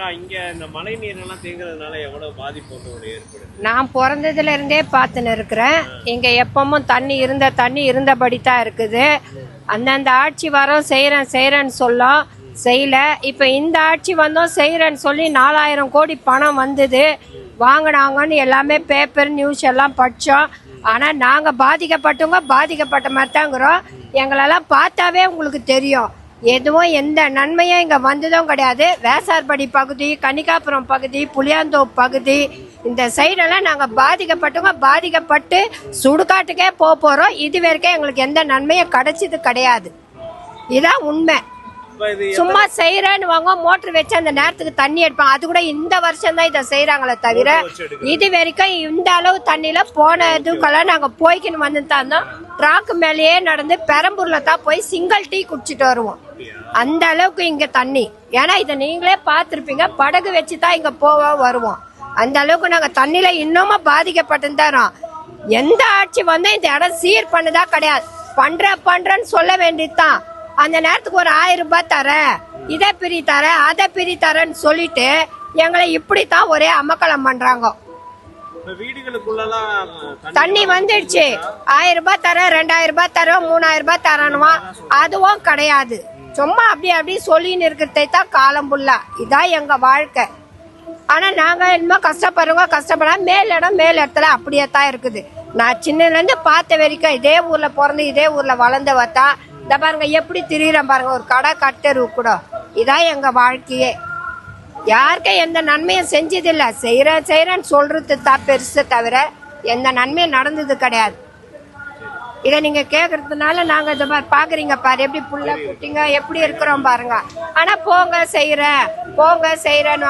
இங்க இந்த மழை நீரெல்லாம் தேங்குறதுனால எவ்வளவு பாதிப்பு ஏற்படுது? நான் பிறந்ததுல இருந்தே பார்த்துன்னு இருக்கிறேன். இங்க எப்பவும் தண்ணி இருந்தபடி தான் இருக்குது. அந்தந்த ஆட்சி வரோம் செய்யறேன்னு சொல்லும், செய்யல. இப்ப இந்த ஆட்சி வந்தோம் செய்யறேன்னு சொல்லி 4000 கோடி பணம் வந்தது, வாங்கினாங்கன்னு எல்லாமே பேப்பர் நியூஸ் எல்லாம் படிச்சோம். ஆனா நாங்க பாதிக்கப்பட்ட மாதிரி தாங்கிறோம். எங்களெல்லாம் பார்த்தாவே உங்களுக்கு தெரியும், எதுவும் எந்த நன்மையும் இங்கே வந்ததும் கிடையாது. வேசார்படி பகுதி, கன்னிகாபுரம் பகுதி, புளியாந்தோப்பு பகுதி, இந்த சைடெல்லாம் நாங்கள் பாதிக்கப்பட்டு சுடுகாட்டுக்கே போகிறோம். இது வரைக்கும் எங்களுக்கு எந்த நன்மையும் கிடைச்சது கிடையாது. இதான் உண்மை. சும்மா செய்யறேன்னு வாங்க, மோட்டர் வச்சு அந்த நேரத்துக்கு தண்ணி எடுப்பாங்க. அது கூட இந்த வருஷம் தான் இதை செய்யறாங்களே தவிர இது வரைக்கும் இந்த அளவு தண்ணியில போனதுக்கெல்லாம் நாங்க போய்க்கின்னு வந்து தான் ட்ராக்கு மேலேயே நடந்து பெரம்பூர்ல தான் போய் சிங்கிள் டீ குடிச்சிட்டு வருவோம். அந்த அளவுக்கு இங்க தண்ணி. ஏன்னா இதை நீங்களே பார்த்துருப்பீங்க, படகு வச்சு தான் இங்க வருவோம். அந்த அளவுக்கு நாங்க தண்ணியில இன்னமும் பாதிக்கப்பட்டு தரோம். எந்த ஆட்சி வந்தா இந்த இடம் சீர் பண்ணதா கிடையாது. பண்றேன்னு சொல்ல வேண்டியதுதான். அந்த நேரத்துக்கு ஒரு 1000 ரூபாய் தரேன், இதை பிரி தரேன், அதை பிரி தரேன்னு சொல்லிட்டு எங்களை இப்படித்தான் ஒரே அமக்கலம் பண்றாங்க. தண்ணி வந்துடுச்சு, 1000 ரூபாய் தரேன், 2000 ரூபாய் தரேன், 3000 ரூபாய் தரணுமா, அதுவும் கிடையாது. சும்மா அப்படி சொல்லின்னு இருக்கிறதே தான் காலம் புல்லா. இதான் எங்க வாழ்க்கை. ஆனா நாங்க என்னமோ கஷ்டப்பட மேல் இடத்துல அப்படியே தான் இருக்குது. நான் சின்னதுல இருந்து பார்த்த வரைக்கும் இதே ஊர்ல பிறந்து இதே ஊர்ல வளர்ந்தவத்தா. இந்த பாருங்க எப்படி திரியிறேன் பாருங்க, ஒரு கடை கட்டரு கூட. இதான் எங்க வாழ்க்கையே. யாருக்கும் எந்த நன்மையும் செஞ்சதில்லை. செய்யறேன்னு சொல்றது தான் பெருசு தவிர எந்த நன்மையும் நடந்தது கிடையாது. இதை நீங்க கேக்குறதுனால நாங்க இந்த மாதிரி பாக்குறீங்க பாரு, எப்படி புள்ள குட்டிங்க எப்படி இருக்கிறோம் பாருங்க. ஆனா போங்க செய்யறேன்னு